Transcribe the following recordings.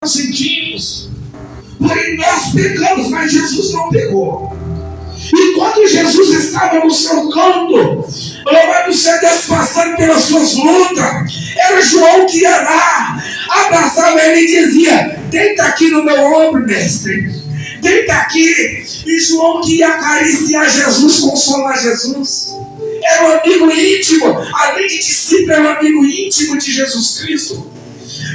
sentimos. Porém, nós pecamos, mas Jesus não pecou. E quando Jesus estava no seu canto, louvado seja Deus, passando pelas suas lutas, era João que ia lá, abraçava ele e dizia: deita aqui no meu ombro, mestre, deita aqui. E João que ia acariciar Jesus, consolar Jesus. Era um amigo íntimo, além de discípulo, era um amigo íntimo de Jesus Cristo.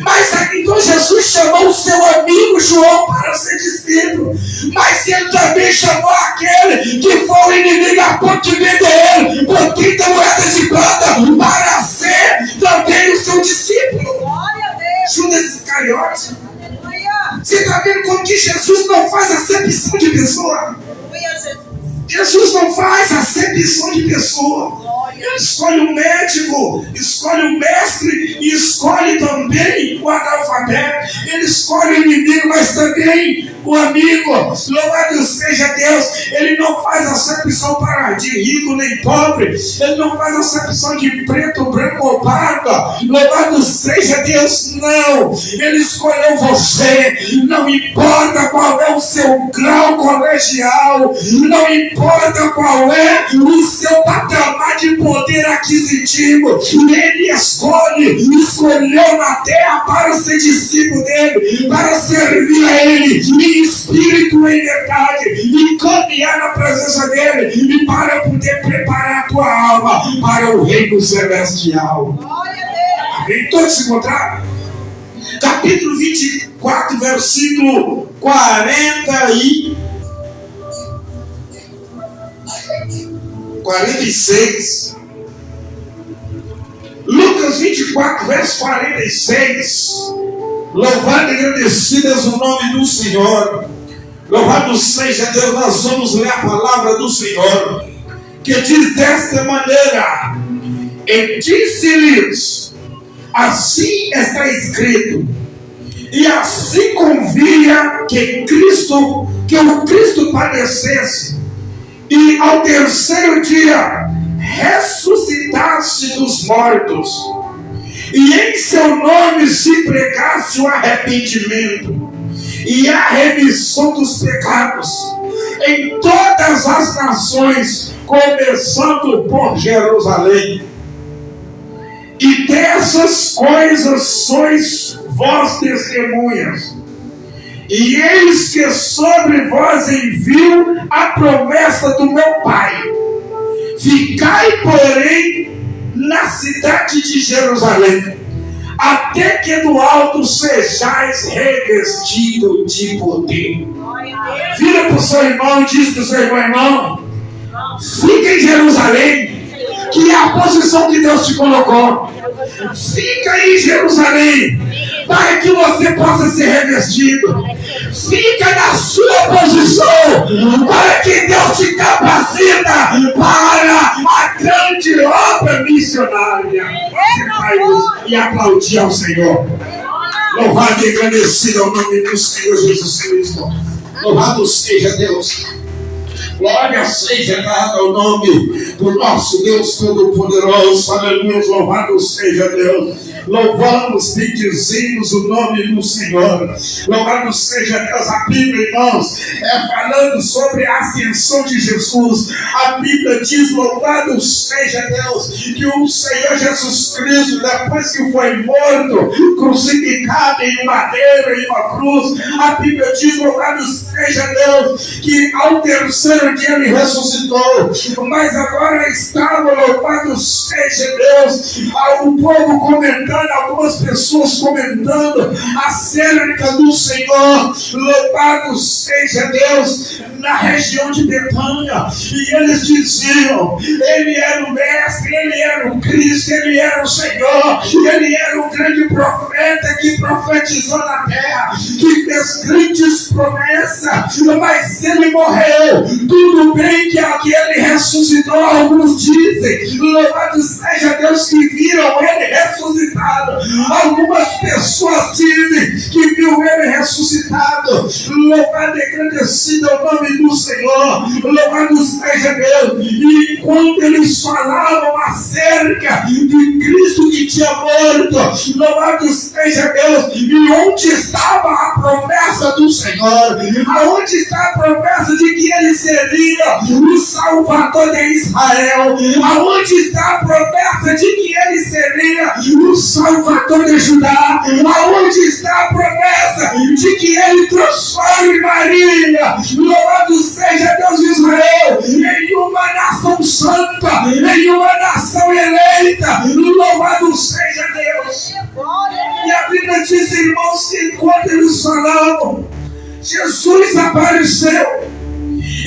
Mas então Jesus chamou o seu amigo João para ser discípulo. Mas ele também chamou aquele que foi o inimigo a ponto de vender ele por 30 moedas de prata para ser também o seu discípulo. Glória a Deus. Judas Iscariote. Aleluia. Você está vendo como que Jesus não faz acepção de pessoa? Aleluia, Jesus. Jesus não faz acepção de pessoa. Ele escolhe o médico, escolhe o mestre e escolhe também o analfabeto. Ele escolhe o inimigo, mas também o amigo. Louvado seja Deus. Ele não faz acepção de rico nem pobre. Ele não faz acepção de preto, branco ou pardo. Louvado seja Deus. Não. Ele escolheu você. Não importa qual é o seu grau colegial. Não importa qual é o seu patamar de poder aquisitivo. Ele escolheu na terra para ser discípulo dele, para servir a ele em espírito e em verdade, e caminhar na presença dele, e para poder preparar a tua alma para o reino celestial. Glória a Deus. Em todos se encontrar? Capítulo 24, versículo 46. Lucas 24, verso 46. Louvado e agradecido é o nome do Senhor. Louvado seja Deus. Nós vamos ler a palavra do Senhor, que diz desta maneira: e disse-lhes: assim está escrito, e assim convinha que o Cristo padecesse, e ao terceiro dia ressuscitasse dos mortos, e em seu nome se pregasse o arrependimento e a remissão dos pecados em todas as nações, começando por Jerusalém. E dessas coisas sois vós testemunhas. E eis que sobre vós envio a promessa do meu Pai. Ficai, porém, na cidade de Jerusalém, até que do alto sejais revestido de poder. Vira para o seu irmão e diz para o seu irmão: fica em Jerusalém, que é a posição que Deus te colocou. Fica em Jerusalém, para que você possa ser revestido. Fica na sua posição, para que Deus te capacita para a grande obra missionária. Você vai e aplaudir ao Senhor. Louvado e agradecido ao nome do Senhor Jesus Cristo. Louvado seja Deus. Glória seja dada ao nome do nosso Deus Todo-Poderoso. Aleluia, louvado seja Deus. Louvamos, bendizemos o nome do Senhor. Louvado seja Deus. A Bíblia, irmãos, falando sobre a ascensão de Jesus. A Bíblia diz: louvado seja Deus, que o Senhor Jesus Cristo, depois que foi morto, crucificado em um madeiro, em uma cruz, a Bíblia diz: louvado seja Deus, que ao terceiro dia ele ressuscitou. Mas agora estava, louvado seja Deus, o povo comentando, algumas pessoas comentando acerca do Senhor. Louvado seja Deus, na região de Betânia. E eles diziam: ele era o mestre, ele era o Cristo, ele era o Senhor, ele era o grande profeta que profetizou na terra, que fez grandes promessas. Mas ele morreu. Tudo bem que aquele ressuscitou, alguns dizem, louvado seja Deus, que viram ele ressuscitado. Algumas pessoas dizem que viu ele ressuscitado. Louvado e agradecido ao nome do Senhor. Louvado seja Deus. E quando eles falavam acerca de Cristo que tinha morto, louvado seja Deus, e onde estava promessa do Senhor? Aonde está a promessa de que Ele seria o Salvador de Israel? Aonde está a promessa de que Ele seria o Salvador de Judá? Aonde está a promessa de que Ele transforme Maria, louvado seja Deus de Israel, em uma nação santa, em uma nação eleita? Louvado seja Deus. E a Bíblia diz, irmãos, que enquanto eles falavam, Jesus apareceu.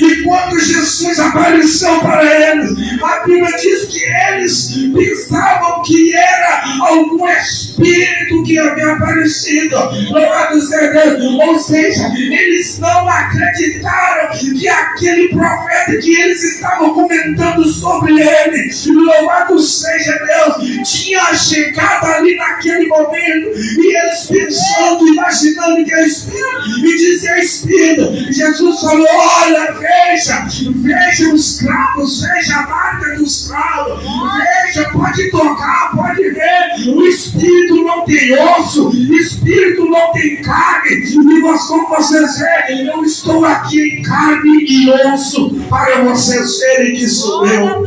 E quando Jesus apareceu para eles, a Bíblia diz que eles pensavam que era algum espírito que havia aparecido. Louvado seja Deus. Ou seja, eles não acreditaram que aquele profeta que eles estavam comentando sobre ele, louvado seja Deus, tinha chegado ali naquele momento. E eles pensando, imaginando que é espírito, e dizia espírito. Jesus falou, olha, veja os cravos, veja a marca dos cravos, veja, pode tocar, pode ver. O espírito não tem osso, o espírito não tem carne. E como vocês veem, eu estou aqui em carne e osso para vocês verem que sou eu.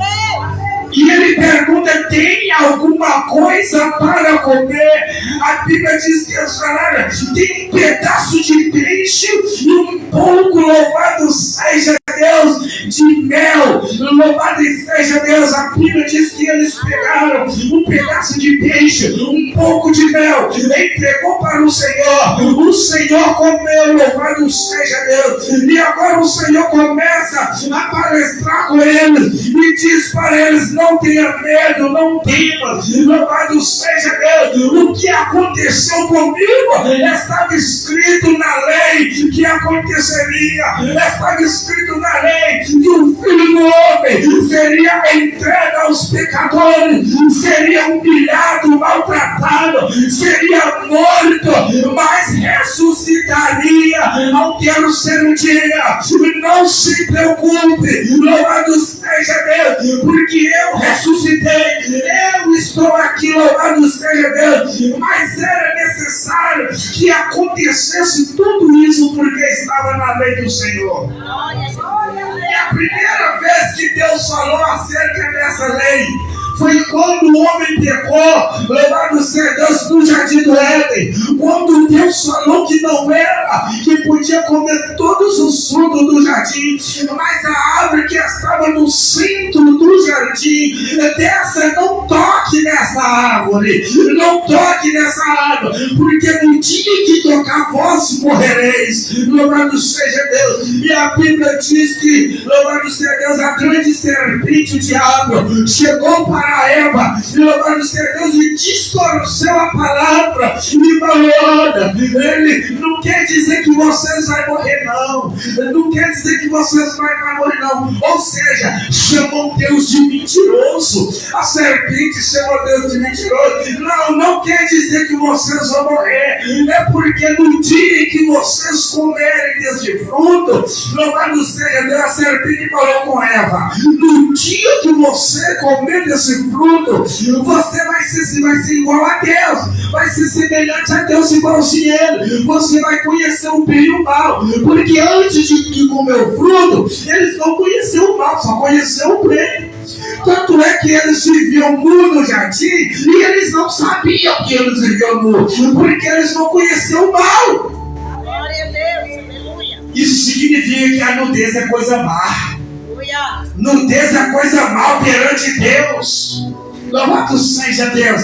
E ele pergunta, tem alguma coisa para comer? A Bíblia diz que eles falaram, tem um pedaço de peixe e um pouco, louvado seja Deus, de mel. Louvado seja Deus. A Bíblia diz que eles pegaram um pedaço de peixe, um pouco de mel, entregou para o Senhor comeu, louvado seja Deus. E agora o Senhor começa a palestrar com eles e diz para eles, não tenha medo, não temas, louvado seja Deus. O que aconteceu comigo estava escrito na lei que aconteceria, estava escrito na lei que o Filho do Homem seria entregue aos pecadores, seria humilhado, maltratado, seria morto, mas ressuscitaria ao terceiro dia. Não se preocupe, louvado seja Deus, porque eu ressuscitei, eu estou aqui, louvado seja Deus. Mas era necessário que acontecesse tudo isso porque estava na lei do Senhor. E a primeira vez que Deus falou acerca dessa lei foi quando o homem pecou, louvado seja Deus, no jardim do Éden. Quando Deus falou que não era, que podia comer todos os frutos do jardim, mas a árvore que estava no centro do jardim, dessa, não toque nessa árvore, não toque nessa árvore, porque no dia que tocar vós morrereis. Louvado seja Deus. E a Bíblia diz que, louvado seja Deus, a grande serpente, o diabo, chegou para Eva, louvado seja Deus, e distorceu a palavra e falou, olha, ele não quer dizer que vocês vão morrer, não quer dizer que vocês vão morrer, não. Ou seja, chamou Deus de mentiroso. A serpente chamou Deus de mentiroso. Não quer dizer que vocês vão morrer, é porque no dia que vocês comerem desse fruto, louvado seja Deus, a serpente falou com Eva, no dia que você comer desse fruto, você vai ser igual a Deus, vai ser semelhante a Deus, igualzinho a Ele. Você vai conhecer o bem e o mal, porque antes de comer o fruto, eles não conheciam o mal, só conheciam o bem. Tanto é que eles viviam nu no jardim e eles não sabiam que eles viviam nu, porque eles não conheciam o mal. Glória a Deus, aleluia. Isso significa que a nudez é coisa má. Aleluia. Nudez é coisa má perante Deus. Louvado seja Deus.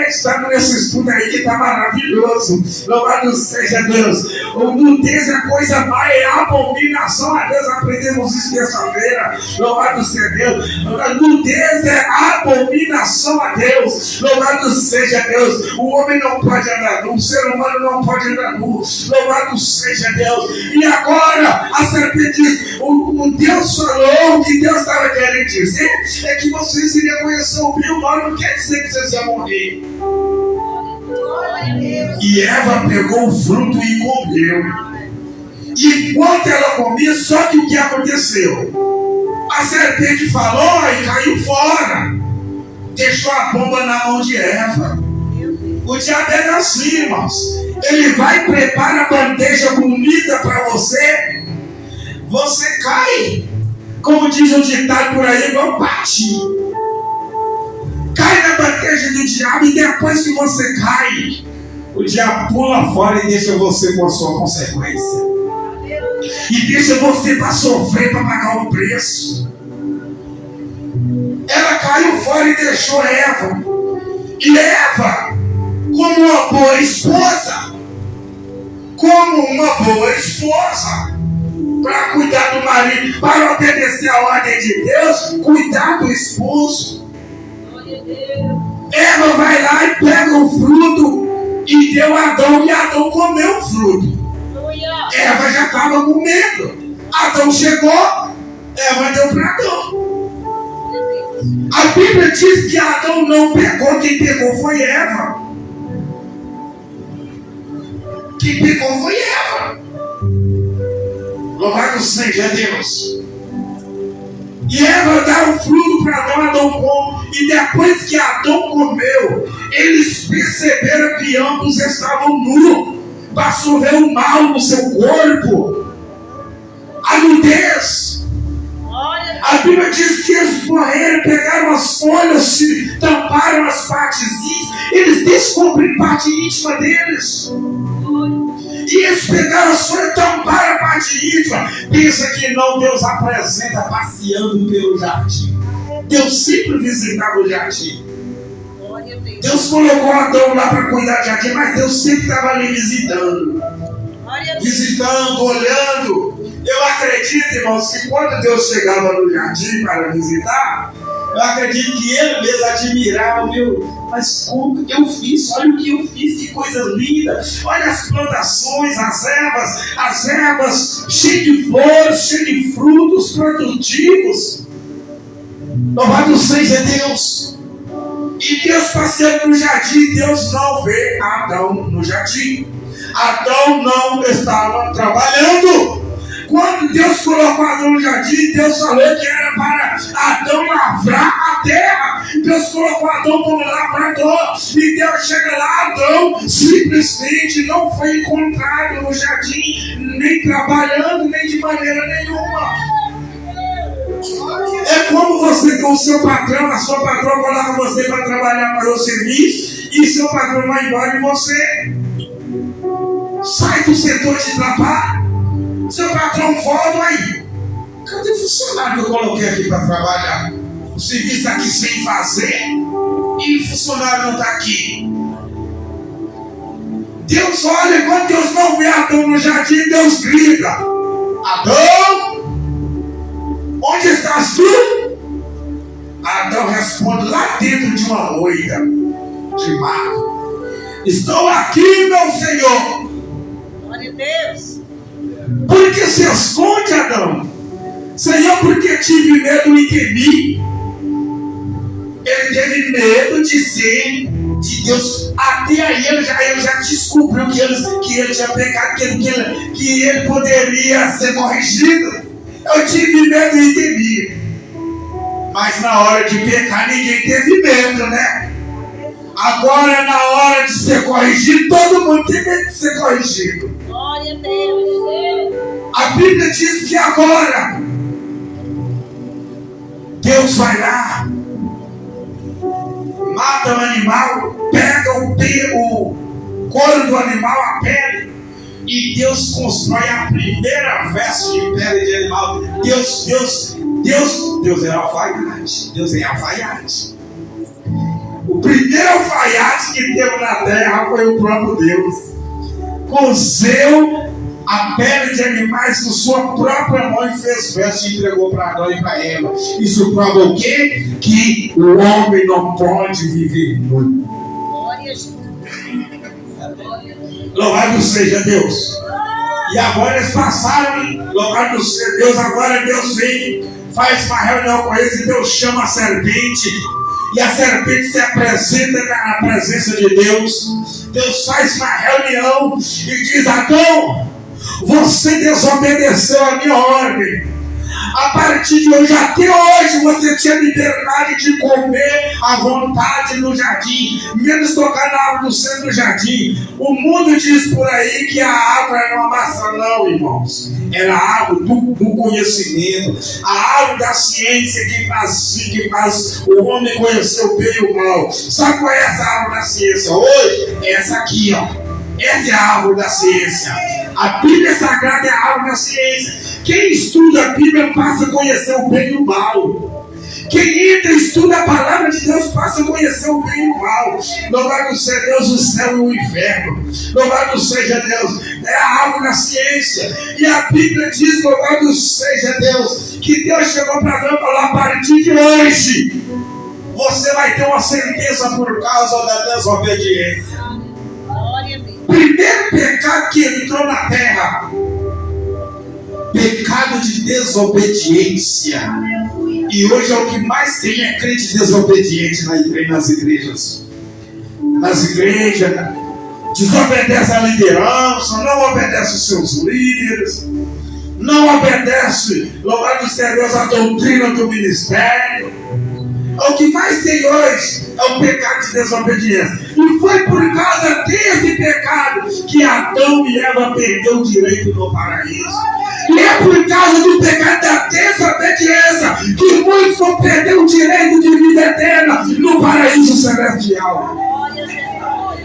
Estamos nesse estudo aí que está maravilhoso. Louvado seja Deus. O nudez é coisa má, é abominação a Deus. Aprendemos isso terça-feira. Louvado seja Deus. A nudez é abominação a Deus. Louvado seja Deus. O homem não pode andar nu, o ser humano não pode andar nu. Louvado seja Deus. E agora a serpente diz: o Deus falou, o que Deus estava querendo dizer é que vocês iriam conhecer o bem e o mal, não quer dizer que vocês iam morrer. E Eva pegou o fruto e comeu. E enquanto ela comia, só que o que aconteceu? A serpente falou e caiu fora. Deixou a bomba na mão de Eva. O diabo é assim, irmãos. Ele vai preparar a Como diz o ditado por aí, igual patinho. Cai na bandeja do diabo e depois que você cai, o diabo pula fora e deixa você com a sua consequência. E deixa você para sofrer, para pagar o preço. Ela caiu fora e deixou Eva. E Eva, como uma boa esposa, para cuidar do marido, para obedecer a ordem de Deus, cuidar do esposo. Eva vai lá e pega o fruto e deu a Adão, e Adão comeu o fruto. Eva já estava com medo. Adão chegou, Eva deu para Adão. A Bíblia diz que Adão não pegou, quem pegou foi Eva. Quem pegou foi Eva. Louvado seja Deus. E Eva dá o fruto para Adão, Adão come. E depois que Adão comeu, eles perceberam que ambos estavam nus. Passou a ver o mal no seu corpo. A nudez. A Bíblia diz que eles morreram, pegaram as folhas, se tamparam as partes íntimas. Eles descobriram parte íntima deles. E eles pegaram as folhas, tamparam a parte íntima. Pensa que não, Deus apresenta passeando pelo jardim. Deus sempre visitava o jardim. Deus colocou Adão lá para cuidar do jardim, mas Deus sempre estava ali visitando. Visitando, olhando. Eu acredito, irmãos, que quando Deus chegava no jardim para visitar, eu acredito que Ele mesmo admirava, mas como eu fiz? Olha o que eu fiz, que coisa linda. Olha as plantações, as ervas cheias de flores, cheias de frutos produtivos. Louvado seja Deus. E Deus passeando no jardim, Deus não vê Adão no jardim. Adão não estava trabalhando. Quando Deus colocou Adão no jardim, Deus falou que era para Adão lavrar a terra. Deus colocou Adão como lavrador. E Deus chega lá, Adão simplesmente não foi encontrado no jardim, nem trabalhando, nem de maneira nenhuma. É como você com o seu patrão, a sua patroa coloca você para trabalhar para o serviço, e seu patrão vai embora e você sai do setor de trabalho. Seu patrão volta aí. Cadê o funcionário que eu coloquei aqui para trabalhar? O serviço está aqui sem fazer e o funcionário não está aqui. Deus olha, quando Deus não vê Adão no jardim, Deus grita: Adão, onde estás tu? Adão responde lá dentro de uma moita de mato: estou aqui, meu Senhor. Glória a Deus. Por que se esconde, Adão? Senhor, porque tive medo e temi. Ele teve medo de ser de Deus. Até aí ele já descobriu que ele tinha pecado, que ele poderia ser corrigido. Eu tive medo e temi. Mas na hora de pecar ninguém teve medo, né? Agora na hora de ser corrigido, todo mundo tem medo de ser corrigido. Glória a Deus. A Bíblia diz que agora Deus vai lá, mata o animal, pega o couro do animal, a pele, e Deus constrói a primeira veste de pele de animal. Deus é alfaiate. Deus é alfaiate. O primeiro alfaiate que teve na terra foi o próprio Deus. Cozeu a pele de animais com sua própria mão e fez veste e entregou para Adão e para Eva. Isso prova o quê? Que o homem não pode viver nu. Louvado seja Deus. E agora eles passaram, louvado seja Deus, agora Deus vem, faz uma reunião com eles e Deus chama a serpente. E a serpente se apresenta na presença de Deus. Deus faz uma reunião e diz: Adão, você desobedeceu a minha ordem. A partir de hoje, até hoje, você tinha liberdade de comer à vontade no jardim, menos tocar na árvore do centro do jardim. O mundo diz por aí que a árvore era uma maçã, não, irmãos. Era a árvore do conhecimento, a árvore da ciência que faz o homem conhecer o bem e o mal. Sabe qual é essa árvore da ciência hoje? É essa aqui, ó. Essa é a árvore da ciência. A Bíblia Sagrada é a árvore da ciência. Quem estuda a Bíblia passa a conhecer o bem e o mal. Quem entra e estuda a palavra de Deus passa a conhecer o bem e o mal. Louvado seja Deus, o céu e o inferno. Louvado seja Deus. É a árvore da ciência. E a Bíblia diz, louvado seja Deus, que Deus chegou para Adão e falou: a partir de hoje, você vai ter uma sentença por causa da desobediência. Primeiro pecado que entrou na terra, pecado de desobediência. E hoje é o que mais tem, é crente desobediente nas igrejas. Nas igrejas, desobedece a liderança, não obedece os seus líderes, não obedece, louvado seja Deus, a doutrina do ministério. O que mais tem hoje é o pecado de desobediência. E foi por causa desse pecado que Adão e Eva perderam o direito no paraíso. E é por causa do pecado da desobediência que muitos vão perder o direito de vida eterna no paraíso celestial.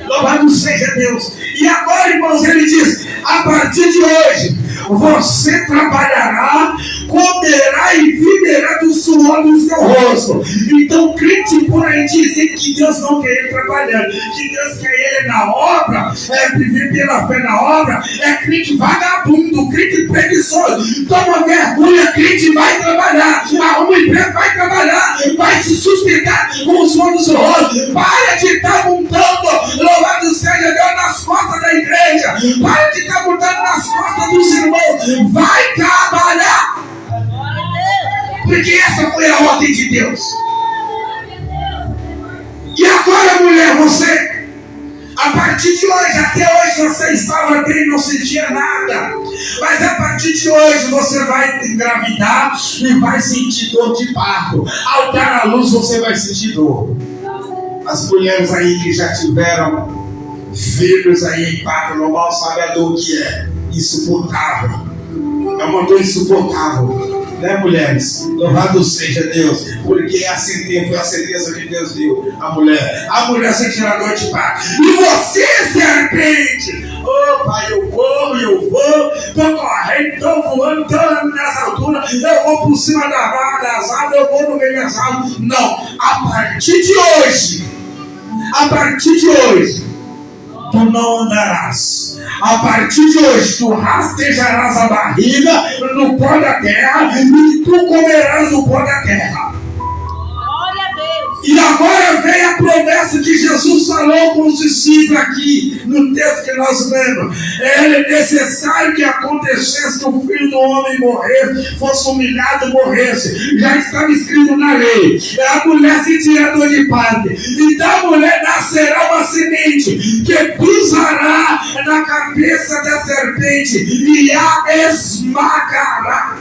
Louvado seja Deus. E agora, irmãos, ele diz: a partir de hoje, você trabalhará, comerá e viverá do suor do seu rosto. Então, crente por aí dizer que Deus não quer ele trabalhando, que Deus quer ele na obra, viver pela fé na obra, é crente vagabundo, crente preguiçoso. Toma vergonha, crente vai trabalhar, arruma um emprego, vai trabalhar, vai se sustentar com o suor do seu rosto. Para de estar montando, louvado seja Deus, nas costas da igreja. Para de estar montando nas costas dos irmãos. Vai trabalhar. Porque essa foi a ordem de Deus. E agora, mulher, você, a partir de hoje, até hoje você estava bem e não sentia nada. Mas a partir de hoje você vai engravidar e vai sentir dor de parto. Ao dar a luz você vai sentir dor. As mulheres aí que já tiveram filhos aí em parto normal sabem a dor que é insuportável. É uma dor insuportável. Né, mulheres? Louvado seja Deus, porque foi a sentença que Deus deu à mulher. A mulher sentirá dor de parto. E você, serpente, pai, eu vou, estou correndo, estou voando, estou andando nas alturas, eu vou por cima das árvores, eu vou no meio das árvores. Não, a partir de hoje, tu não andarás. A partir de hoje, tu rastejarás a barriga no pó da terra e tu comerás o pó da terra. Glória a Deus. E agora vem a promessa que Jesus falou com os discípulos aqui, no texto que nós lemos. Era necessário que acontecesse que o Filho do Homem morresse, fosse humilhado e morresse. Já estava escrito na lei. A mulher sentirá dor de parto. E da mulher nascerá uma semente que pisará na cabeça da serpente e a esmagará.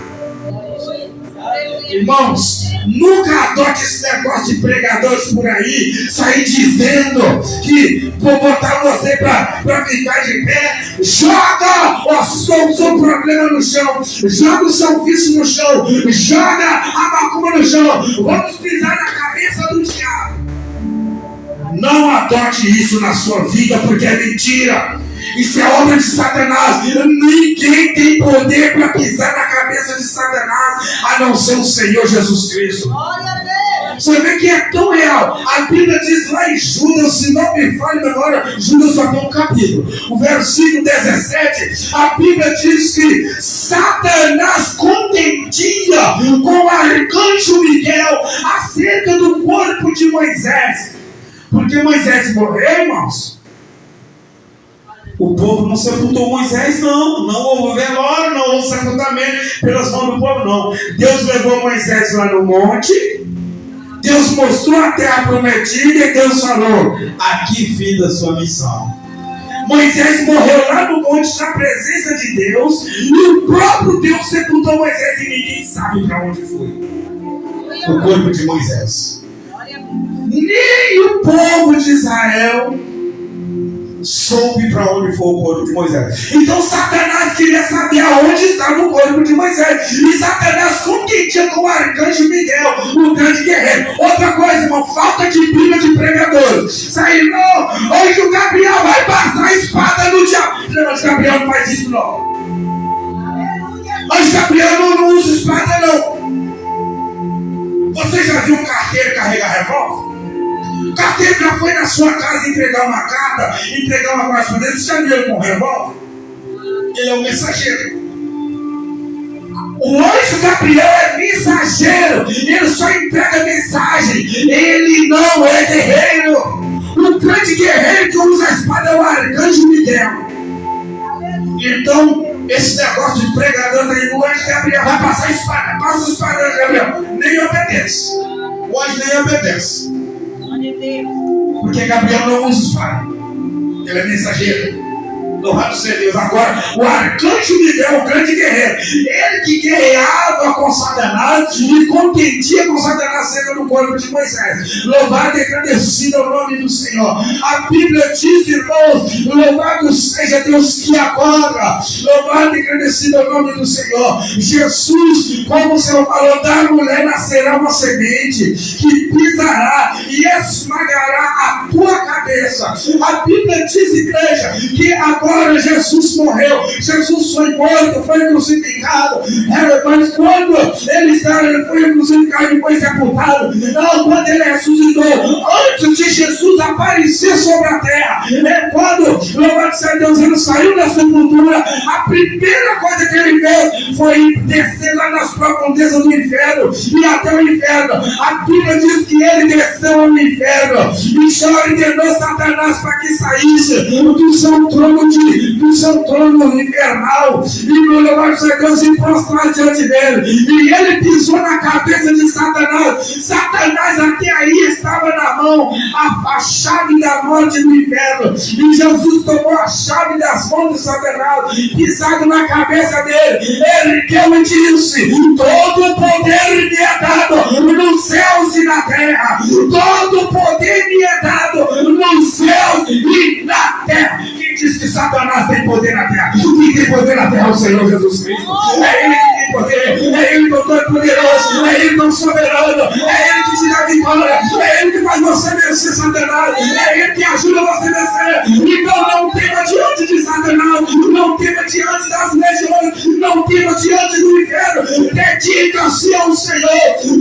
Irmãos, nunca adote esse negócio de pregadores por aí, sair dizendo que vou botar você para ficar de pé. Joga o seu problema no chão, joga o seu vício no chão, joga a macumba no chão. Vamos pisar na cabeça do diabo. Não adote isso na sua vida, porque é mentira. Isso é obra de Satanás. Ninguém tem poder para pisar na cabeça de Satanás, a não ser o Senhor Jesus Cristo. Glória a Deus. Você vê que é tão real. A Bíblia diz lá em Judas, se não me falha memória, Judas só tem um capítulo. O versículo 17, a Bíblia diz que Satanás contendia com o arcanjo Miguel acerca do corpo de Moisés. Porque Moisés morreu, irmãos. O povo não sepultou Moisés, não houve velório, não houve sepultamento pelas mãos do povo, não. Deus levou Moisés lá no monte, Deus mostrou a terra prometida e Deus falou: aqui fiz a sua missão. Moisés morreu lá no monte na presença de Deus, e o próprio Deus sepultou Moisés e ninguém sabe para onde foi o corpo de Moisés. Nem o povo de Israel soube para onde foi o corpo de Moisés. Então Satanás queria saber aonde estava o corpo de Moisés. E Satanás competia com o arcanjo Miguel, o grande guerreiro. Outra coisa, uma falta de briga de pregadores. Saiu, não, hoje o Gabriel vai passar a espada no diabo. Não, hoje o Gabriel não faz isso não. Hoje o Gabriel não usa espada não. Você já viu um carteiro carregar revólver? O carteiro já foi na sua casa entregar uma carta, entregar uma correspondência. Você já viu ele com revólver? Ele é um mensageiro. O anjo Gabriel é mensageiro. Ele só entrega mensagem. Ele não é guerreiro. O grande guerreiro que usa a espada é o arcanjo Miguel. Então, esse negócio de pregador aí, o anjo Gabriel vai passar a espada. Passa a espada, Gabriel. Nem obedece. O anjo nem obedece. Porque Gabriel não usa espada. Ele é mensageiro. Louvado seja Deus. Agora, o arcanjo Miguel, o grande guerreiro, ele que guerreava com Satanás e contendia com Satanás sendo no corpo de Moisés. Louvado e agradecido ao nome do Senhor. A Bíblia diz, irmãos, louvado seja Deus que agora, louvado e agradecido ao nome do Senhor. Jesus, como o Senhor falou, da mulher nascerá uma semente que pisará e esmagará a tua cabeça. A Bíblia diz, igreja, que agora Jesus morreu, Jesus foi morto, foi crucificado, mas quando ele foi crucificado e foi sepultado, não, quando ele ressuscitou, antes de Jesus aparecer sobre a terra, é quando, louvado seja Deus, ele saiu da sepultura, a primeira coisa que ele fez foi descer lá nas profundezas do inferno, e até o inferno. A Bíblia diz que ele desceu ao inferno e já ordenou Satanás para que saísse do seu trono infernal e no louvado seja Deus e prostrar diante dele, e ele pisou na cabeça de Satanás. Satanás até aí estava na mão a chave da morte do inferno, e Jesus tomou a chave das mãos de Satanás, pisado na cabeça dele, ergueu e disse: todo o poder me é dado nos céus e na terra, todo o poder me é dado nos céus e na terra. Quem diz que Satanás tem poder na terra? Quem tem poder na terra é o Senhor Jesus Cristo. É Ele que tem poder, é Ele que é todo poderoso, é Ele que é soberano, é Ele que te dá vitória, é Ele que faz você vencer Satanás, é Ele que ajuda você a vencer. Então não tema diante de Satanás, não tema diante das legiões, não tema diante do inferno. Dedica-se ao Senhor,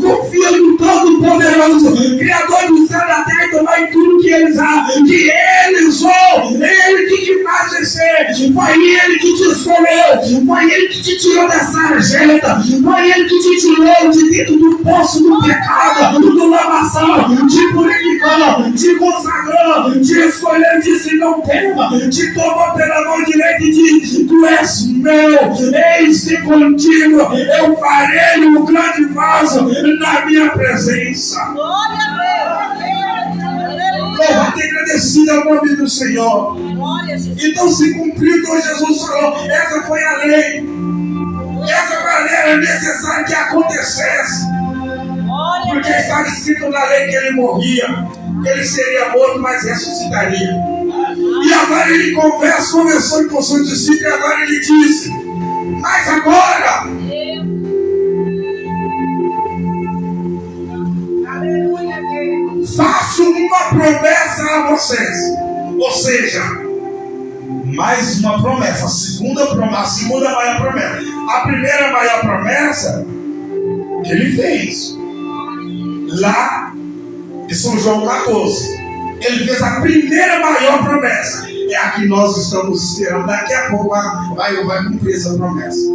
confia no Todo-Poderoso, Criador do céu e da terra, e tomar em tudo que Ele dá, que Ele usou, Ele que te faz vencer, foi Ele que te escolheu, foi Ele que te tirou dessa argenta, foi Ele que te tirou de dentro do poço do pecado, do lamaçal, te purificou, te consagrou, te escolheu, disse não tema, te tomou pela mão direita e disse: tu és meu, eis que contigo eu farei um grande vaso na minha presença. Glória a Deus. Louvado e agradecido ao nome do Senhor. Então se cumpriu o que Jesus falou. Essa foi a lei. Essa foi a lei, era necessário que acontecesse. Porque estava escrito na lei que ele morria, que ele seria morto, mas ressuscitaria. E agora ele conversou com seus discípulos, e agora ele disse: mas agora, faço uma promessa a vocês. Ou seja, mais uma promessa, a segunda maior promessa. A primeira maior promessa que ele fez lá em São João 14. Ele fez a primeira maior promessa. É a que nós estamos esperando. Daqui a pouco vai cumprir essa promessa.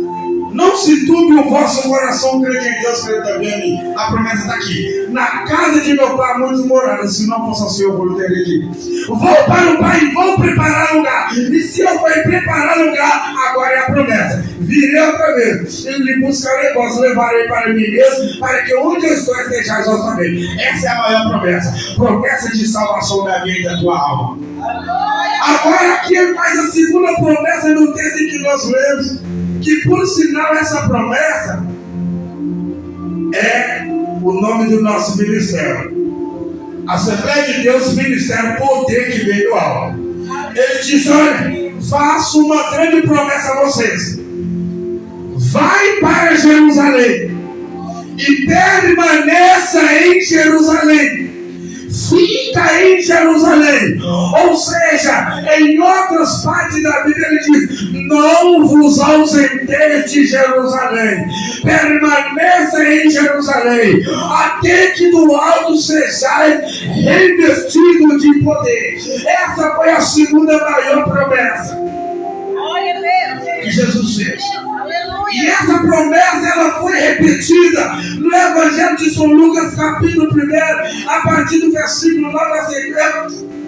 Não se turbe o vosso coração, crede em Deus, crede também em mim. A promessa está aqui. Na casa de meu pai muitos moraram. Se não fosse assim, eu vou ter aqui. Vou para o Pai e vou preparar lugar. E se eu for preparar lugar, agora é a promessa. Virei outra vez. E lhe buscarei vós, levarei para mim mesmo, para que onde eu estou estejais vós também. Essa é a maior promessa. Promessa de salvação da minha e da tua alma. Agora aqui ele faz a segunda promessa no texto em que nós lemos, que por sinal essa promessa é o nome do nosso ministério. Assembleia de Deus, ministério, poder que veio do alto. Ele diz: olha, faço uma grande promessa a vocês. Vai para Jerusalém e permaneça em Jerusalém. Fica em Jerusalém. Ou seja, em outras partes da Bíblia ele diz: não vos ausenteis de Jerusalém, permaneça em Jerusalém, até que do alto sejais revestidos de poder. Essa foi a segunda maior promessa que Jesus fez. E essa promessa ela foi repetida no Evangelho de São Lucas, capítulo 1, a partir do versículo 9 a seguir.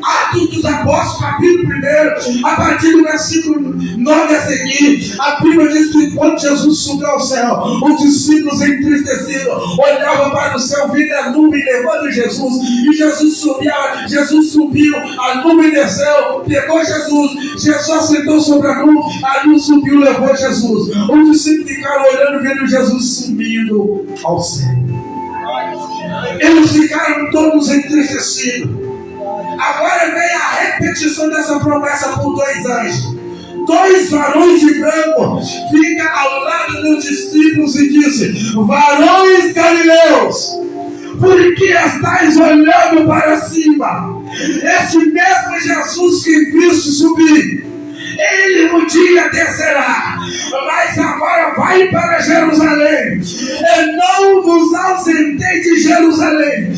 Atos dos Apóstolos, capítulo 1, a partir do versículo 9 a seguir. A Bíblia diz que quando Jesus subiu ao céu, os discípulos entristecidos olhavam para o céu, vindo a nuvem levando Jesus. E Jesus subiu, a nuvem desceu, pegou Jesus. Jesus assentou sobre a nuvem subiu, levou Jesus. Os discípulos ficaram olhando, vendo Jesus subindo ao céu. Eles ficaram todos entristecidos. Agora vem a repetição dessa promessa por dois anjos. Dois varões de branco ficam ao lado dos discípulos e dizem: varões galileus, por que estáis olhando para cima? Este mesmo Jesus que viste subir, ele um dia descerá, mas agora vai para Jerusalém. E não vos ausenteis de Jerusalém,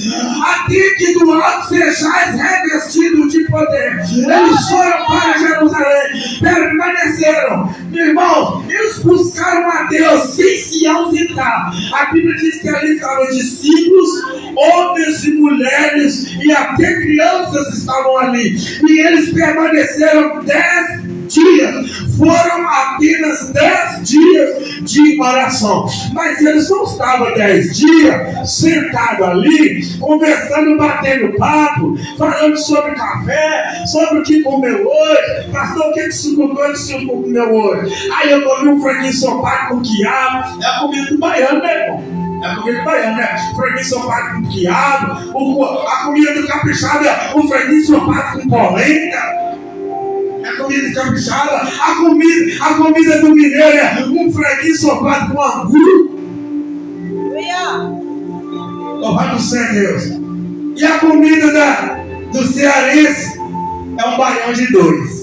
até que do alto sejais revestidos de poder. Eles foram para Jerusalém, permaneceram. Meu irmão, eles buscaram a Deus sem se ausentar. A Bíblia diz que ali estavam discípulos, homens e mulheres, e até crianças estavam ali. E eles permaneceram 10 dias. Foram apenas 10 dias de oração. Mas eles não estavam 10 dias sentados ali, conversando, batendo papo, falando sobre café, sobre o que comeu hoje. Pastor, o que você comeu hoje? Aí eu comi um franguinho sopado com quiabo. É a comida do baiano, né, irmão? É a comida do baiano, né? Franguinho sopado com quiabo. A comida do capixaba é um franguinho sopado com polenta. A comida de capixaba, a comida do mineiro é um franguinho sopado com angu. Louvado seja Deus. E a comida do cearense é um baião de 2.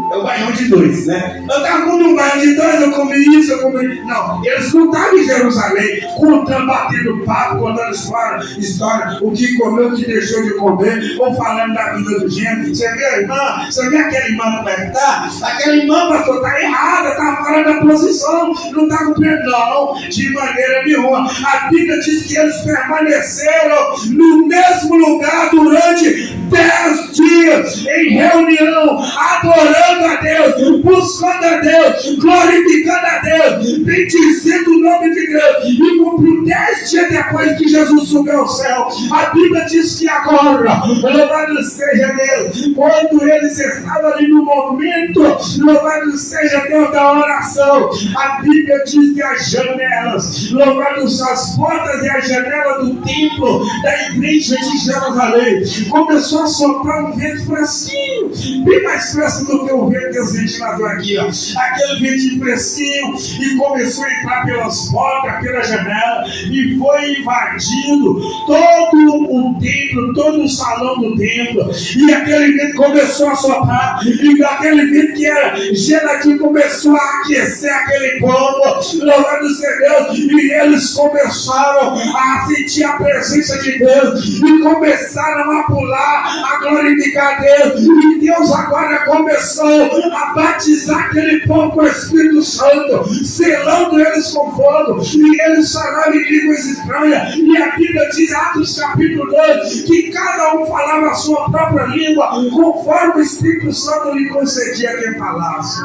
É o baião de 2, né? Eu estava comendo um baião de 2, eu comi isso, eu comi... Não, eles não estavam em Jerusalém, contando, batendo papo, contando história, o que comeu, o que deixou de comer, ou falando da vida do gente. Você vê a irmã? Você vê aquela irmã como é que está? Aquela irmã, pastor, está errada, está fora da posição, não está cumprindo, não, de maneira nenhuma. A Bíblia diz que eles permaneceram no mesmo lugar durante 10 dias, em reunião, adorando a Deus, buscando a Deus, glorificando a Deus, bendizendo o nome de Deus. E cumpriu 10 dias depois que Jesus subiu ao céu. A Bíblia diz que agora, louvado seja Deus, quando eles estavam ali no momento, louvado seja Deus da oração, a Bíblia diz que as janelas, louvado são as portas e as janelas do templo da igreja de Jerusalém, começou a soprar um vento fresquinho, bem mais fresco do que o vento que esse ventilador aqui, ó. Aquele ventinho fresquinho, e começou a entrar pelas portas, pela janela, e foi invadindo todo o templo, todo o salão do templo, e aquele vento começou a soprar, e aquele vento que era geladinho começou a aquecer aquele povo, louvado seja Deus, e eles começaram a sentir a presença de Deus, e começaram a pular, a glorificar Deus, e Deus agora começou a batizar aquele povo com o Espírito Santo, selando eles com fogo, e eles falaram em línguas estranhas, e a Bíblia diz, Atos capítulo 2, que cada um falava a sua própria língua, conforme o Espírito Santo lhe concedia quem falasse.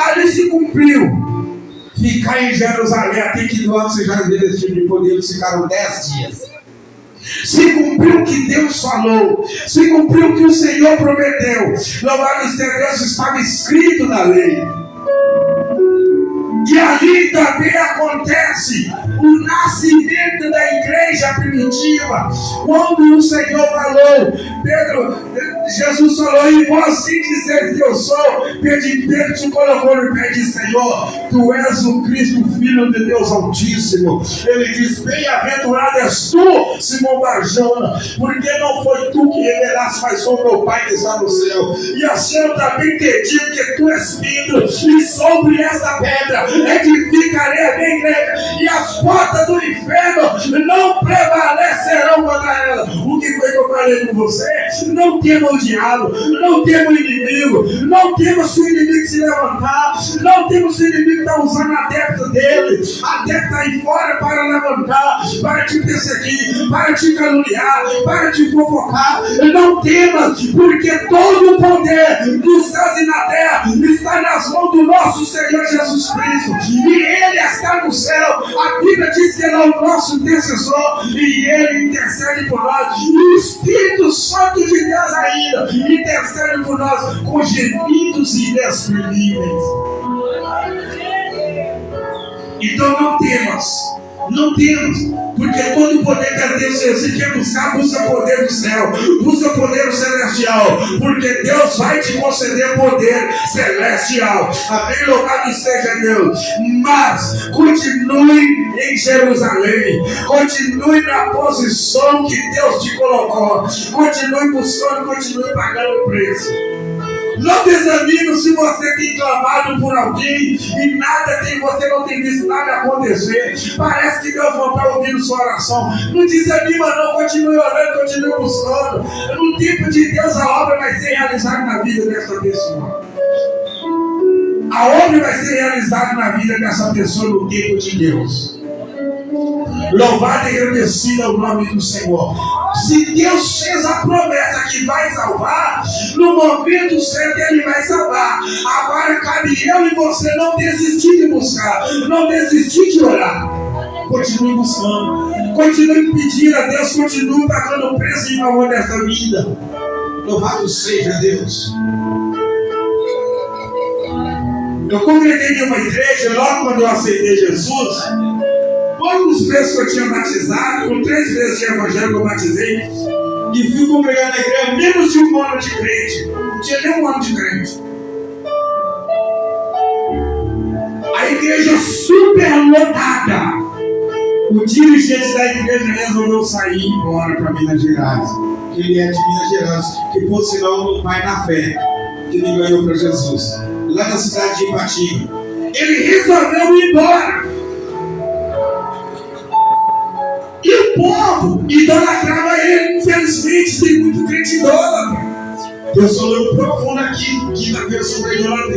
Ali se cumpriu, ficar em Jerusalém até que do alto seja revestido de poder. Eles ficaram 10 dias. Se cumpriu o que Deus falou, se cumpriu o que o Senhor prometeu. Louvado seja Deus, estava escrito na lei. E ali também acontece o nascimento da igreja primitiva. Quando o Senhor falou, Jesus falou, e vós sim disseis que eu sou. Pedro te colocou no pé de Senhor, tu és o Cristo, Filho de Deus Altíssimo. Ele diz, bem-aventurado és tu, Simão Barjona, porque não foi tu que revelaste, mas foi meu Pai que está no céu. E assim eu também te digo que tu és Pedro, e sobre essa pedra edificarei a minha igreja, e as portas do inferno não prevalecerão contra ela. O que foi que eu falei com você? Não tema o diabo, não tema o inimigo, não tema se o inimigo se levantar, não tema se o inimigo está usando a adepto dele, a adepto aí fora para levantar, para te perseguir, para te caluniar, para te fofocar. Não tema, porque todo o poder dos céus e na terra está nas mãos do nosso Senhor Jesus Cristo, e Ele está no céu. A Bíblia diz que Ele é o nosso intercessor, e Ele intercede por nós, e o Espírito Santo de Deus ainda intercede por nós com gemidos inexprimíveis. Então não temas, porque todo o poder que Deus se quer buscar, busca poder do céu, busca poder celestial, porque Deus vai te conceder poder celestial. Amém, louvado seja Deus. Mas continue em Jerusalém, continue na posição que Deus te colocou, continue buscando, continue pagando o preço. Não desanime se você tem clamado por alguém e nada tem, você não tem visto nada acontecer. Parece que Deus não está ouvindo sua oração. Não desanima não, continue orando, continue buscando. No tempo de Deus a obra vai ser realizada na vida dessa pessoa. A obra vai ser realizada na vida dessa pessoa no tempo de Deus. Louvado e agradecido é o nome do Senhor. Se Deus fez a promessa que vai salvar, no momento certo Ele vai salvar. Agora cabe eu e você não desistir de buscar, não desistir de orar. Continue buscando, continue pedindo a Deus, continue pagando o preço em favor dessa vida. Louvado seja Deus. Eu congreguei em uma igreja logo quando eu aceitei Jesus. Poucos meses que eu tinha batizado, com 3 vezes de evangelho que eu batizei, e fui congregar na igreja menos de 1 ano de crente. Não tinha nem 1 ano de crente. A igreja super lotada. O dirigente da igreja resolveu sair e ir embora para Minas Gerais. Ele é de Minas Gerais, que por sinal um pai na fé, que me ganhou para Jesus, lá na cidade de Ipatinga. Ele resolveu ir embora. E o povo idolatrava ele. Infelizmente tem muito crente idólatra. Deus falou profundo aqui, quinta-feira, sobre a idolatria.